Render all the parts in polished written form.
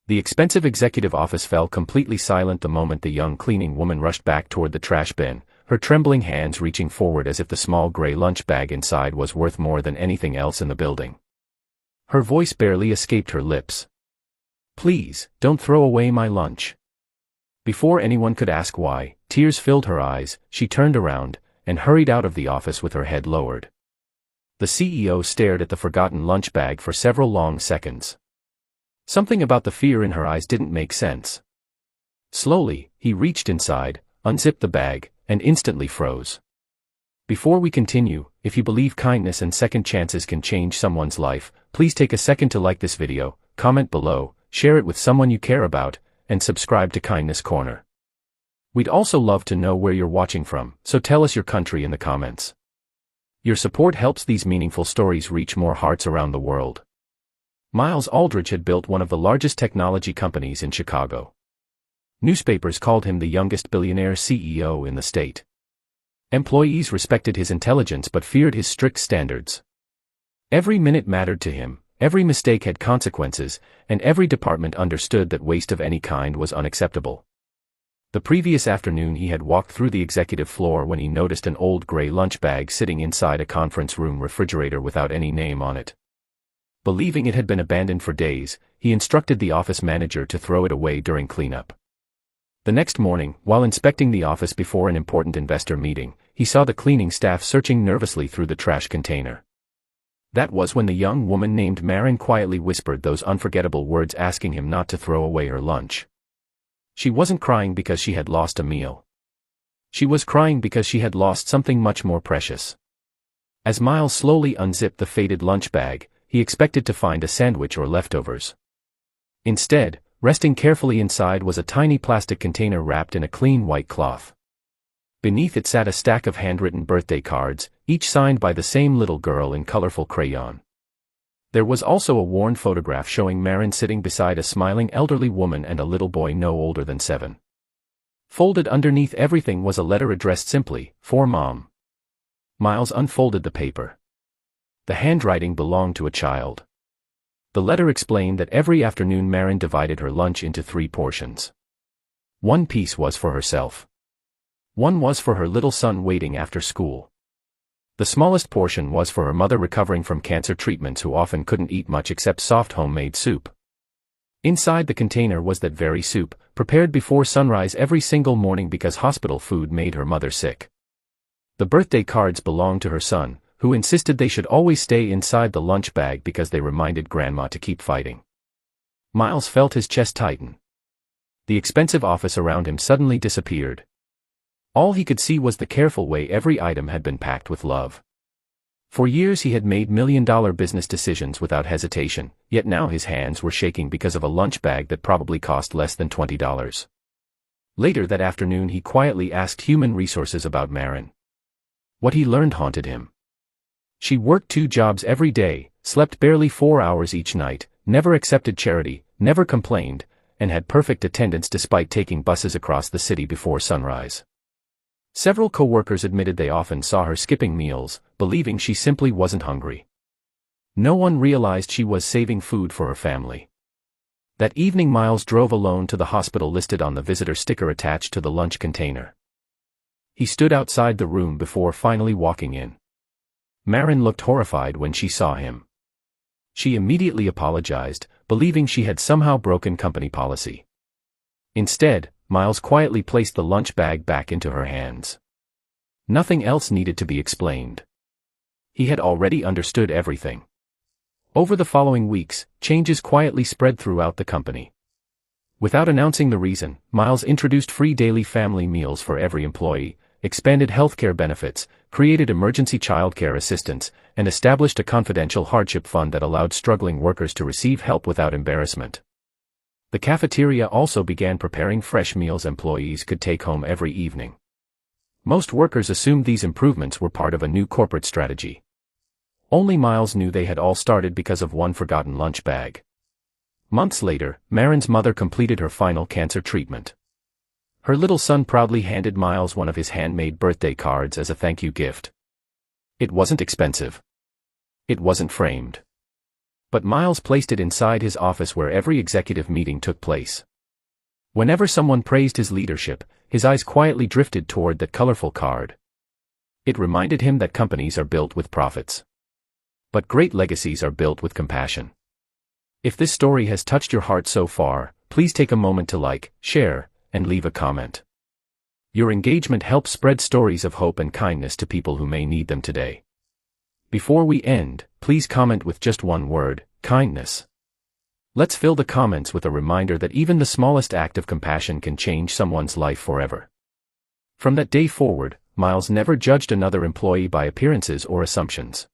The expensive executive office fell completely silent the moment the young cleaning woman rushed back toward the trash bin, her trembling hands reaching forward as if the small gray lunch bag inside was worth more than anything else in the building. Her voice barely escaped her lips. "Please, don't throw away my lunch." Before anyone could ask why, tears filled her eyes, she turned around, and hurried out of the office with her head lowered. The CEO stared at the forgotten lunch bag for several long seconds. Something about the fear in her eyes didn't make sense. Slowly, he reached inside, unzipped the bag, and instantly froze. Before we continue, if you believe kindness and second chances can change someone's life, please take a second to like this video, comment below, share it with someone you care about, and subscribe to Kindness Corner. We'd also love to know where you're watching from, so tell us your country in the comments. Your support helps these meaningful stories reach more hearts around the world. Miles Aldrich had built one of the largest technology companies in Chicago. Newspapers called him the youngest billionaire CEO in the state. Employees respected his intelligence but feared his strict standards. Every minute mattered to him, every mistake had consequences, and every department understood that waste of any kind was unacceptable. The previous afternoon he had walked through the executive floor when he noticed an old gray lunch bag sitting inside a conference room refrigerator without any name on it. Believing it had been abandoned for days, he instructed the office manager to throw it away during cleanup. The next morning, while inspecting the office before an important investor meeting, he saw the cleaning staff searching nervously through the trash container. That was when the young woman named Marin quietly whispered those unforgettable words asking him not to throw away her lunch. She wasn't crying because she had lost a meal. She was crying because she had lost something much more precious. As Miles slowly unzipped the faded lunch bag, he expected to find a sandwich or leftovers. Instead, resting carefully inside was a tiny plastic container wrapped in a clean white cloth. Beneath it sat a stack of handwritten birthday cards, each signed by the same little girl in colorful crayon. There was also a worn photograph showing Marin sitting beside a smiling elderly woman and a little boy no older than 7. Folded underneath everything was a letter addressed simply, "For Mom." Miles unfolded the paper. The handwriting belonged to a child. The letter explained that every afternoon Marin divided her lunch into 3 portions. One piece was for herself. One was for her little son waiting after school. The smallest portion was for her mother recovering from cancer treatments who often couldn't eat much except soft homemade soup. Inside the container was that very soup, prepared before sunrise every single morning because hospital food made her mother sick. The birthday cards belonged to her son, who insisted they should always stay inside the lunch bag because they reminded Grandma to keep fighting. Miles felt his chest tighten. The expensive office around him suddenly disappeared. All he could see was the careful way every item had been packed with love. For years he had made million-dollar business decisions without hesitation, yet now his hands were shaking because of a lunch bag that probably cost less than $20. Later that afternoon he quietly asked Human Resources about Marin. What he learned haunted him. She worked 2 jobs every day, slept barely 4 hours each night, never accepted charity, never complained, and had perfect attendance despite taking buses across the city before sunrise. Several co-workers admitted they often saw her skipping meals, believing she simply wasn't hungry. No one realized she was saving food for her family. That evening Miles drove alone to the hospital listed on the visitor sticker attached to the lunch container. He stood outside the room before finally walking in. Marin looked horrified when she saw him. She immediately apologized, believing she had somehow broken company policy. Instead, Miles quietly placed the lunch bag back into her hands. Nothing else needed to be explained. He had already understood everything. Over the following weeks, changes quietly spread throughout the company. Without announcing the reason, Miles introduced free daily family meals for every employee, expanded healthcare benefits, created emergency childcare assistance, and established a confidential hardship fund that allowed struggling workers to receive help without embarrassment. The cafeteria also began preparing fresh meals employees could take home every evening. Most workers assumed these improvements were part of a new corporate strategy. Only Miles knew they had all started because of one forgotten lunch bag. Months later, Marin's mother completed her final cancer treatment. Her little son proudly handed Miles one of his handmade birthday cards as a thank you gift. It wasn't expensive. It wasn't framed. But Miles placed it inside his office where every executive meeting took place. Whenever someone praised his leadership, his eyes quietly drifted toward that colorful card. It reminded him that companies are built with profits. But great legacies are built with compassion. If this story has touched your heart so far, please take a moment to like, share, and leave a comment. Your engagement helps spread stories of hope and kindness to people who may need them today. Before we end, please comment with just one word: kindness. Let's fill the comments with a reminder that even the smallest act of compassion can change someone's life forever. From that day forward, Miles never judged another employee by appearances or assumptions.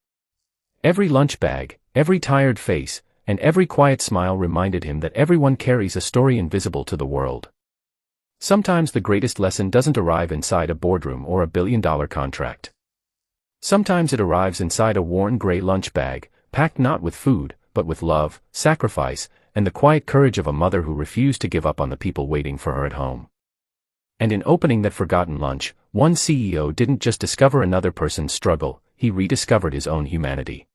Every lunch bag, every tired face, and every quiet smile reminded him that everyone carries a story invisible to the world. Sometimes the greatest lesson doesn't arrive inside a boardroom or a billion-dollar contract. Sometimes it arrives inside a worn gray lunch bag, packed not with food, but with love, sacrifice, and the quiet courage of a mother who refused to give up on the people waiting for her at home. And in opening that forgotten lunch, one CEO didn't just discover another person's struggle, he rediscovered his own humanity.